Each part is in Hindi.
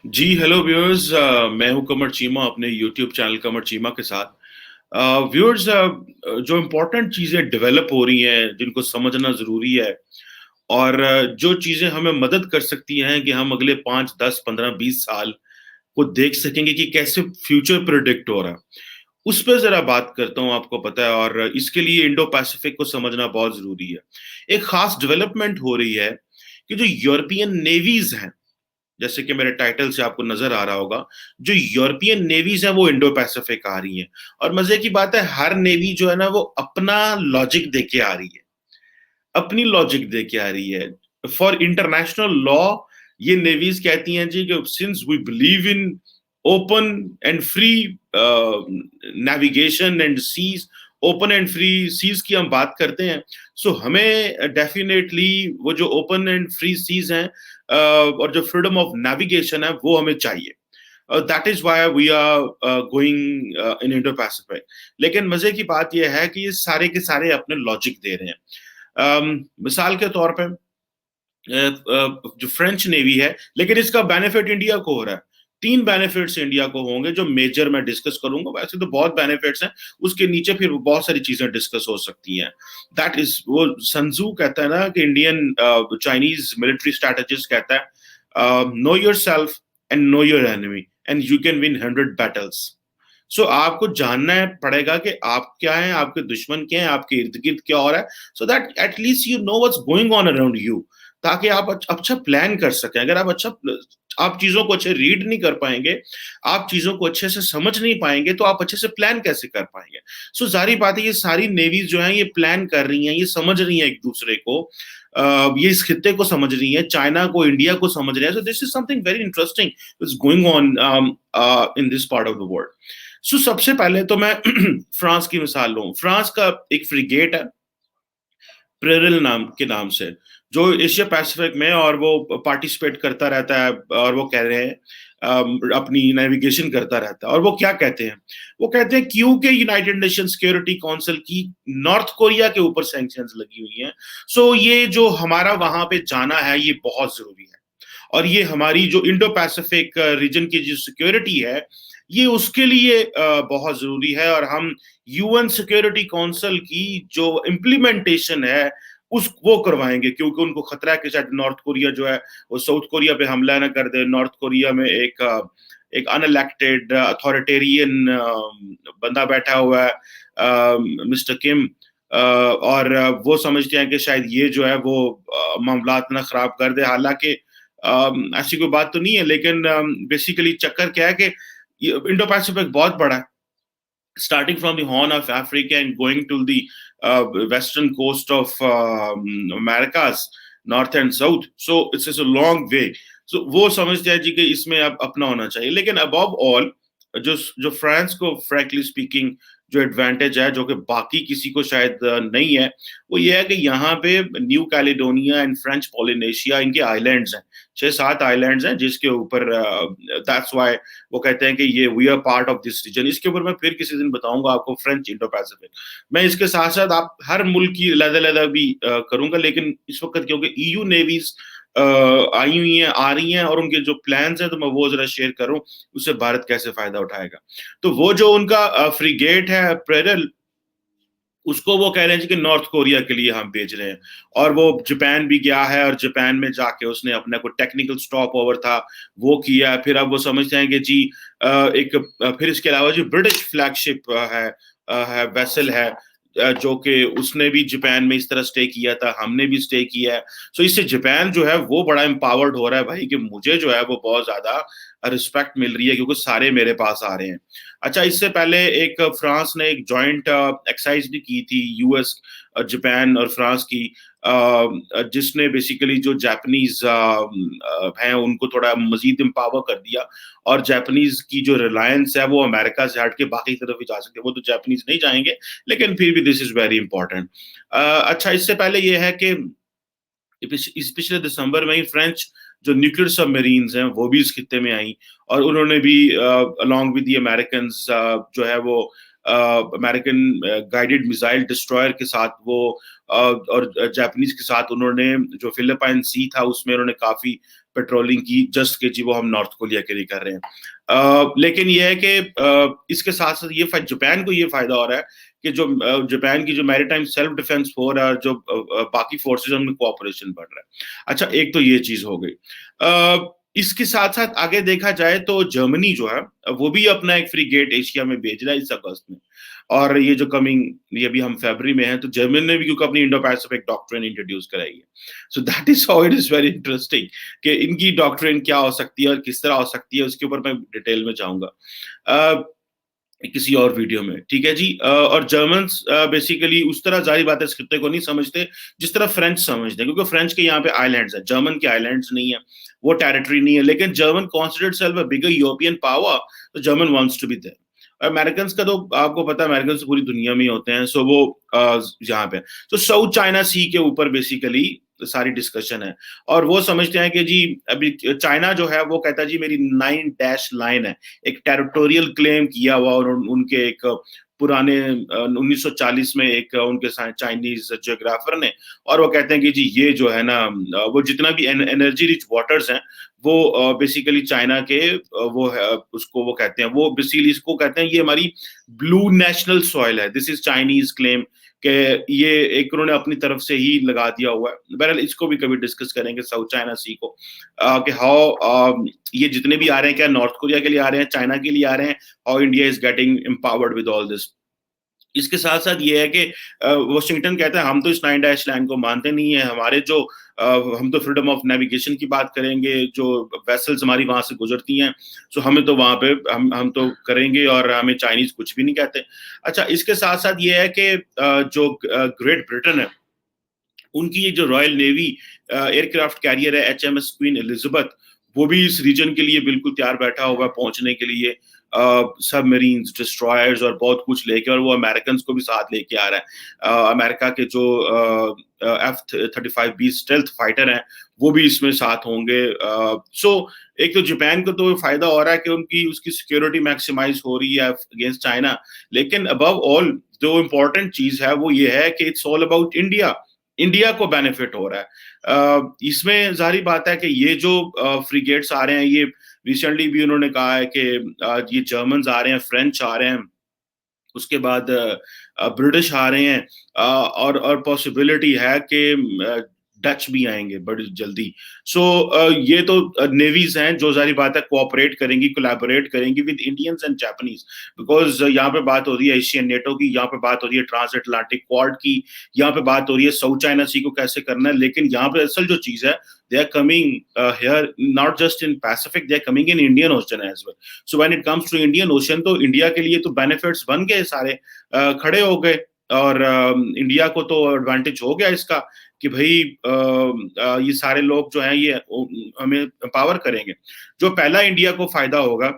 जी हेलो व्यूअर्स। मैं हूं कमर चीमा अपने यूट्यूब चैनल कमर चीमा के साथ। व्यूअर्स, जो इम्पोर्टेंट चीज़ें डेवलप हो रही हैं जिनको समझना ज़रूरी है और जो चीज़ें हमें मदद कर सकती हैं कि हम अगले 5, 10, 15, 20 साल को देख सकेंगे कि कैसे फ्यूचर प्रिडिक्ट हो रहा है, उस पर ज़रा बात करता हूँ। आपको पता है, और इसके लिए इंडो पैसिफिक को समझना बहुत ज़रूरी है। एक खास डेवलपमेंट हो रही है कि जो यूरोपियन नेवीज हैं, जैसे कि मेरे टाइटल से आपको नजर आ रहा होगा, जो यूरोपियन नेवीज है वो इंडो पैसिफिक आ रही है। और मजे की बात है, हर नेवी जो है ना वो अपना लॉजिक दे के आ रही है, अपनी लॉजिक दे के आ रही है। फॉर इंटरनेशनल लॉ ये नेवीज कहती हैं जी कि since we believe in open and free navigation and seas, open and free seas की हम बात करते हैं, सो हमें डेफिनेटली वो जो ओपन एंड फ्री सीज हैं और जो फ्रीडम ऑफ नेविगेशन है वो हमें चाहिए। That is why we are going in Indo Pacific. लेकिन मजे की बात यह है कि ये सारे के सारे अपने लॉजिक दे रहे हैं। मिसाल के तौर पे जो फ्रेंच नेवी है, लेकिन इसका बेनिफिट इंडिया को हो रहा है। तीन बेनिफिट्स इंडिया को होंगे जो मेजर मैं डिस्कस करूंगा। वैसे तो बहुत बेनिफिट्स हैं, उसके नीचे फिर बहुत सारी चीजें डिस्कस हो सकती हैं। दैट इज, वो सनजू कहता है ना कि इंडियन चाइनीज मिलिट्री स्ट्रेटेजिस्ट कहता है, know yourself and know your enemy and you can win 100 battles. So आपको जानना है पड़ेगा कि आप क्या हैं, आपके दुश्मन क्या हैं, आपके इर्द गिर्द क्या हो रहा है, so that at least you know what's going on around you, ताकि आप अच्छा प्लान कर सकें। अगर आप चीजों को अच्छे रीड नहीं कर पाएंगे, आप चीजों को अच्छे से समझ नहीं पाएंगे, तो आप अच्छे से प्लान कैसे कर पाएंगे। सो जारी बात है, ये सारी नेवीज जो है ये प्लान कर रही हैं, ये समझ रही हैं एक दूसरे को। ये इस खित्ते को समझ रही है, चाइना को, इंडिया को समझ रहे हैं। So this is something very interesting is going on in this part of the world. So सबसे पहले तो मैं फ्रांस की मिसाल लूं। फ्रांस का एक फ्रिगेट है प्रेरिल नाम के नाम से, जो एशिया पैसिफिक में, और वो पार्टिसिपेट करता रहता है, और वो कह रहे हैं अपनी नेविगेशन करता रहता है। और वो क्या कहते हैं, वो कहते हैं क्योंकि यूनाइटेड नेशन सिक्योरिटी काउंसिल की नॉर्थ कोरिया के ऊपर सैंक्शंस लगी हुई हैं, सो ये जो हमारा वहां पे जाना है ये बहुत जरूरी है। और ये हमारी जो इंडो पैसिफिक रीजन की जो सिक्योरिटी है ये उसके लिए बहुत जरूरी है। और हम यूएन सिक्योरिटी काउंसिल की जो इम्प्लीमेंटेशन है उस वो करवाएंगे, क्योंकि उनको खतरा है कि शायद नॉर्थ कोरिया जो है वो साउथ कोरिया पे हमला ना कर दे। नॉर्थ कोरिया में एक अनइलेक्टेड अथॉरिटेरियन बंदा बैठा हुआ है, मिस्टर किम, और वो समझते हैं कि शायद ये जो है वो मामलात ना खराब कर दे। हालांकि ऐसी कोई बात तो नहीं है, लेकिन बेसिकली चक्कर क्या है कि इंडो पैसिफिक बहुत बड़ा है, starting from the Horn of Africa and going to the western coast of Americas, north and south. So it's just a long way. So वो समझते हैं जी कि इसमें अब अपना होना चाहिए। लेकिन above all, जो जो फ्रांस को फ्रैंकली स्पीकिंग जो एडवांटेज है, जो कि बाकी किसी को शायद नहीं है, वो ये है कि यहाँ पे new Caledonia and French Polynesia, इनके आइलैंड्स हैं, 6-7 आइलैंड्स हैं, जिसके ऊपर दैट्स व्हाई वो कहते हैं कि ये we are part of this region. इसके ऊपर मैं फिर किसी दिन बताऊंगा आपको, फ्रेंच इंडो पैसिफिक। मैं इसके साथ साथ आप हर मुल्क की अलग-अलग भी करूंगा, लेकिन इस वक्त क्योंकि ईयू नेवीज आई हुई हैं, आ रही हैं, और उनके जो प्लान्स हैं तो मैं वो जरा शेयर करूं, उससे भारत कैसे फायदा उठाएगा। तो वो जो उनका फ्रिगेट है प्रेरल, उसको वो कह रहे हैं कि नॉर्थ कोरिया के लिए हम भेज रहे हैं। और वो जापान भी गया है, और जापान में जाके उसने अपना कोई टेक्निकल स्टॉप ओवर था वो किया। फिर अब वो समझते हैं कि जी फिर इसके अलावा जो ब्रिटिश फ्लैगशिप है वेसल है, जो कि उसने भी जापान में इस तरह स्टे किया था, हमने भी स्टे किया है। सो इससे जापान जो है वो बड़ा एम्पावर्ड हो रहा है भाई, कि मुझे जो है वो बहुत ज्यादा रिस्पेक्ट मिल रही है क्योंकि सारे मेरे पास आ रहे हैं। अच्छा, इससे पहले एक फ्रांस ने एक जॉइंट एक्सरसाइज भी की थी, यूएस, जापान और फ्रांस की, जिसने बेसिकली जो जापानीज हैं उनको थोड़ा मजीद एम्पावर कर दिया। और जापानीज की जो रिलायंस है वो अमेरिका से हट के बाकी तरफ ही जा सकते हैं। वो तो जापानीज नहीं जाएंगे, लेकिन फिर भी दिस इज वेरी इंपॉर्टेंट। अच्छा, इससे पहले ये है कि इस पिछले दिसंबर में ही फ्रेंच जो न्यूक्लियर सबमरीन्स हैं वो भी इस खित्ते में आई, और उन्होंने भी अलोंग विद दी अमेरिकन जो है वो अमेरिकन गाइडेड मिसाइल डिस्ट्रॉयर के साथ और जापानीज के साथ उन्होंने जो फिलिपाइन सी था उसमें उन्होंने काफी पेट्रोलिंग की जस्ट के जी वो हम नॉर्थ कोरिया के लिए कर रहे हैं। लेकिन ये है कि इसके साथ साथ ये जापान को ये फायदा हो रहा है कि जो जापान की जो मैरीटाइम सेल्फ डिफेंस फोर्स और जो बाकी फोर्सेज उनमें कोऑपरेशन बढ़ रहा है। अच्छा, एक तो ये चीज हो गई। इसके साथ साथ आगे देखा जाए तो जर्मनी जो है वो भी अपना एक फ्रीगेट एशिया में भेज रहा है इस अगस्त में। और ये जो कमिंग, ये भी हम फरवरी में है, तो जर्मनी ने भी क्योंकि अपनी इंडो पैसिफिक डॉक्ट्रिन इंट्रोड्यूस कराई है। So that is how it is very interesting कि इनकी डॉक्ट्रिन क्या हो सकती है और किस तरह हो सकती है, उसके ऊपर मैं डिटेल में जाऊंगा किसी और वीडियो में, ठीक है जी। और जर्मन्स बेसिकली उस तरह जारी बात है इस खित्ते को नहीं समझते जिस तरह फ्रेंच समझते हैं, क्योंकि फ्रेंच के यहाँ पे आइलैंड्स हैं, जर्मन के आइलैंड्स नहीं है, वो टेरिटरी नहीं है। लेकिन German considered self a bigger European power, तो German wants to be there. American का तो आपको पता है, अमेरिकन पूरी दुनिया में होते हैं, सो वो यहाँ पे तो साउथ चाइना सी के ऊपर बेसिकली सारी डिस्कशन है। और वो समझते हैं कि जी अभी चाइना जो है वो कहता है जी मेरी 9 डैश लाइन है, एक टेरिटोरियल क्लेम किया हुआ, और उनके एक पुराने 1940 में एक उनके चाइनीज जियोग्राफर ने, और वो कहते हैं कि जी ये जो है ना वो जितना भी एनर्जी रिच वाटर्स हैं वो बेसिकली चाइना के वो है, उसको वो कहते हैं, वो बेसिकली इसको कहते हैं ये हमारी ब्लू नेशनल सॉइल है। दिस इज चाइनीज क्लेम कि ये एक उन्होंने अपनी तरफ से ही लगा दिया हुआ है। बहरहाल इसको भी कभी डिस्कस करेंगे साउथ चाइना सी को, कि हाउ ये जितने भी आ रहे हैं क्या नॉर्थ कोरिया के लिए आ रहे हैं, चाइना के लिए आ रहे हैं, how India is getting empowered with all this. इसके साथ साथ ये है कि वॉशिंगटन कहता है हम तो इस 9 डैश लाइन को मानते नहीं है, हमारे जो हम तो फ्रीडम ऑफ नेविगेशन की बात करेंगे, जो वेसल्स हमारी वहां से गुजरती हैं, सो हमें तो वहां पे हम तो करेंगे, और हमें चाइनीज कुछ भी नहीं कहते। अच्छा, इसके साथ साथ ये है कि जो ग्रेट ब्रिटेन है, उनकी ये जो रॉयल नेवी एयरक्राफ्ट कैरियर है HMS क्वीन एलिजाबेथ, वो भी इस रीजन के लिए बिल्कुल तैयार बैठा होगा पहुंचने के लिए, सबमरीन्स, डिस्ट्रॉयर्स और बहुत कुछ लेके, और वो अमेरिकन को भी साथ लेके आ रहा है। अमेरिका के जो F-35B स्टेल्थ फाइटर हैं वो भी इसमें साथ होंगे। सो एक तो जापान को तो फायदा हो रहा है कि उनकी उसकी सिक्योरिटी मैक्सिमाइज हो रही है अगेंस्ट चाइना, लेकिन अबव ऑल जो इम्पोर्टेंट चीज है वो ये है कि it's all about India. India को बेनिफिट हो रहा है इसमें। जाहिर बात है कि ये जो फ्रीगेट्स आ रहे हैं, ये रिसेंटली भी उन्होंने कहा है कि ये जर्मन्स आ रहे हैं, फ्रेंच आ रहे हैं, उसके बाद ब्रिटिश आ रहे हैं, और पॉसिबिलिटी है कि डच भी आएंगे बड़ी जल्दी। सो ये तो नेवीज हैं जो जारी बात है कोऑपरेट करेंगी, कोलैबोरेट करेंगी with Indians and Japanese, because यहाँ पे बात हो रही है एशियन नेटो की, यहाँ पे बात हो रही है ट्रांस अटलांटिक क्वाड की, यहाँ पे बात हो रही है साउथ चाइना सी को कैसे करना है। लेकिन यहाँ पे असल जो चीज है, they are coming here not just in Pacific, they are coming in Indian Ocean as well. So when it comes to Indian Ocean, तो इंडिया के लिए तो बेनिफिट्स बन गए सारे, खड़े हो गए, और इंडिया को तो एडवांटेज हो गया इसका कि भाई ये सारे लोग जो हैं ये हमें पावर करेंगे। जो पहला इंडिया को फायदा होगा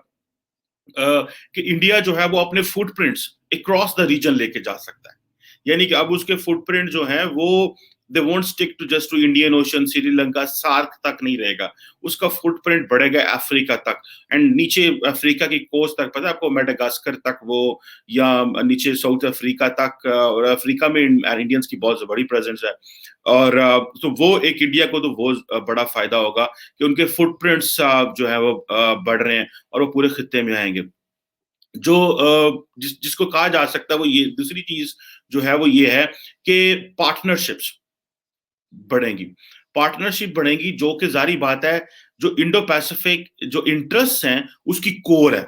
कि इंडिया जो है वो अपने फुटप्रिंट्स अक्रॉस द रीजन लेके जा सकता है, यानी कि अब उसके फुटप्रिंट जो हैं वो they won't stick to just to Indian Ocean, Sri Lanka, SAARC तक नहीं रहेगा, उसका फुटप्रिंट बढ़ेगा अफ्रीका तक, एंड नीचे अफ्रीका की कोस्ट तक, पता है आपको, मेडागास्कर तक वो, या नीचे साउथ अफ्रीका तक, और अफ्रीका में इंडियंस की बहुत बड़ी प्रेजेंस है। और तो वो एक इंडिया को तो वो बड़ा फायदा होगा कि उनके फुटप्रिंट्स जो है वो बढ़ रहे हैं और वो पूरे खित्ते में आएंगे। जो जिसको कहा जा सकता है वो ये दूसरी चीज जो है वो ये है कि पार्टनरशिप्स बढ़ेंगी, पार्टनरशिप बढ़ेंगी, जो कि जारी बात है जो इंडो पैसिफिक जो इंटरेस्ट हैं उसकी कोर है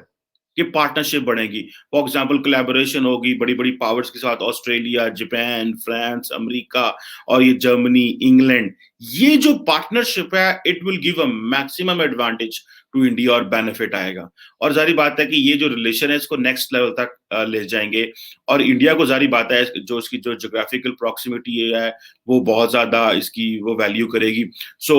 कि पार्टनरशिप बढ़ेगी। फॉर एग्जांपल कोलैबोरेशन होगी बड़ी बड़ी पावर्स के साथ, ऑस्ट्रेलिया, जापान, फ्रांस, अमेरिका, और ये जर्मनी, इंग्लैंड, ये जो पार्टनरशिप है it will give a maximum advantage to India और बेनिफिट आएगा। और जारी बात है कि ये जो रिलेशन है इसको नेक्स्ट लेवल तक ले जाएंगे, और इंडिया को जारी बात है जो इसकी जो जोग्राफिकल प्रॉक्सिमिटी है वो बहुत ज्यादा इसकी वो वैल्यू करेगी। सो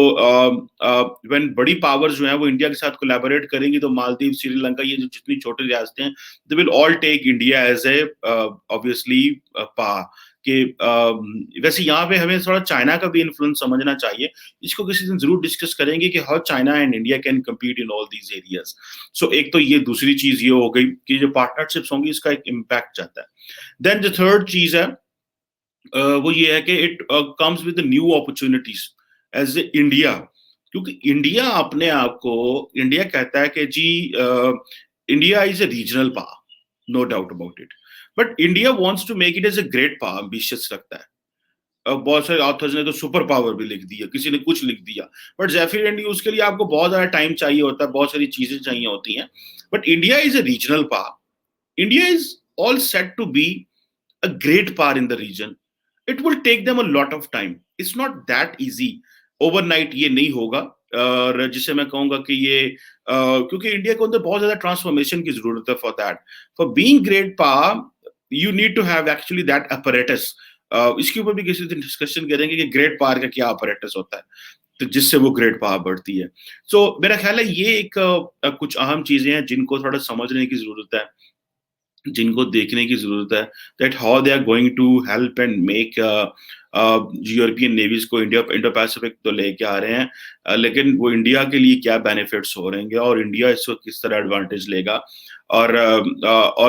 व्हेन बड़ी पावर्स जो है वो इंडिया के साथ कोलैबोरेट करेंगी तो मालदीव, श्रीलंका, ये जो जितनी छोटी रियासतें हैं, they will all take India as a obviously पा कि वैसे यहाँ पे हमें थोड़ा चाइना का भी इन्फ्लुएंस समझना चाहिए। इसको किसी दिन जरूर डिस्कस करेंगे कि how China and India can compete in all these areas. So एक तो ये दूसरी चीज ये हो गई कि जो पार्टनरशिप्स होंगी इसका एक इम्पैक्ट जाता है। देन जो थर्ड चीज है वो ये है कि it comes with new opportunities as a India, क्योंकि इंडिया अपने आप को, इंडिया कहता है कि जी India is a regional power, no doubt about it, but India wants to make it as a great power, ambitious लगता है। बहुत सारे ऑथर्स ने तो सुपर पावर भी लिख दिया, किसी ने कुछ लिख दिया, बट ज़ैफिर एंड उसके लिए आपको बहुत ज्यादा टाइम चाहिए होता है, बहुत सारी चीजें चाहिए होती हैं। But India is a regional power. India is all set to be a great power in the region. It will take them a lot of time. It's not that easy. Overnight ये नहीं होगा। और जिसे मैं कहूंगा कि ये क्योंकि इंडिया को अंदर बहुत ज्यादा ट्रांसफॉर्मेशन की जरूरत है for that, for being great power you need to have actually that apparatus. इसके ऊपर भी किसी दिन डिस्कशन करेंगे कि ग्रेट पावर का क्या अपरेटस होता है, तो जिससे वो ग्रेट पावर बढ़ती है। सो मेरा ख्याल है ये एक कुछ अहम चीजें हैं जिनको थोड़ा समझने की जरूरत है, जिनको देखने की जरूरत है, that how they are going to help and make European navies को इंडिया इंडो पैसिफिक तो लेके आ रहे हैं, लेकिन वो इंडिया के लिए क्या बेनिफिट्स हो रहेंगे और इंडिया इसको किस तरह एडवांटेज लेगा। और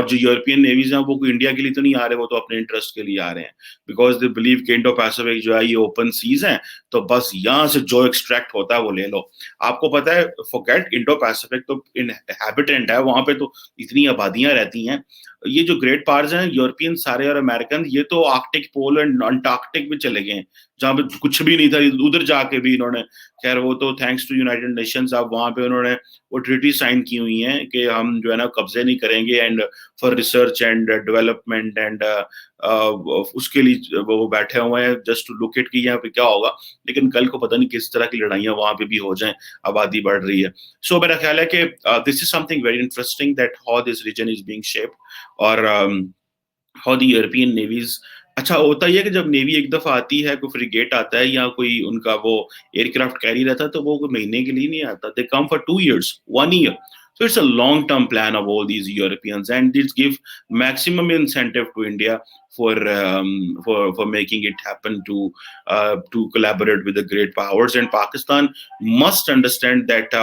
जो यूरोपियन नेवीज हैं वो इंडिया के लिए तो नहीं आ रहे, वो तो अपने इंटरेस्ट के लिए आ रहे हैं, बिकॉज दे बिलीव कि इंडो पैसिफिक जो है ये ओपन सीज है, तो बस यहाँ से जो एक्सट्रैक्ट होता है वो ले लो। आपको पता है, फॉरगेट इंडो पैसिफिक, तो इनहैबिटेंट है वहां पे, तो इतनी आबादियां रहती हैं। ये जो ग्रेट पावर्स हैं यूरोपियन सारे और अमेरिकन, ये तो आर्कटिक पोल एंड अंटार्कटिक में चले गए हैं, जहां पे कुछ भी नहीं था, उधर जाके भी इन्होंने, खैर वो तो थैंक्स टू यूनाइटेड नेशंस, अब वहां पे उन्होंने वो ट्रीटी साइन की हुई है कि हम जो है ना कब्जे नहीं करेंगे, and for research and development and उसके लिए वो बैठे हुए हैं जस्ट टू लुक इट कि यहाँ पे क्या होगा। लेकिन कल को पता नहीं किस तरह की लड़ाइयां वहां पे भी हो जाएं, आबादी बढ़ रही है। सो मेरा ख्याल है कि this is something very interesting, that how this region is being shaped, और हाउ द यूरोपियन नेवीज। अच्छा होता ही है कि जब नेवी एक दफा आती है, कोई फ्रिगेट आता है या कोई उनका वो एयरक्राफ्ट कैरी रहता है, तो वो कोई महीने के लिए नहीं आता, दे come for 2 years, 1 year. So it's a long-term plan of all these Europeans, and it gives maximum incentive to India for making it happen to collaborate with the great powers. And Pakistan must understand that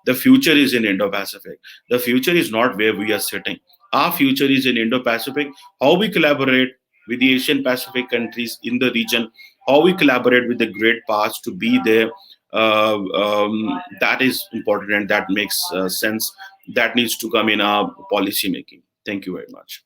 the future is in Indo-Pacific. The future is not where we are sitting. Our future is in Indo-Pacific. How we collaborate with the Asian Pacific countries in the region, how we collaborate with the great powers to be there, that is important, and that makes sense. That needs to come in our policy making. Thank you very much.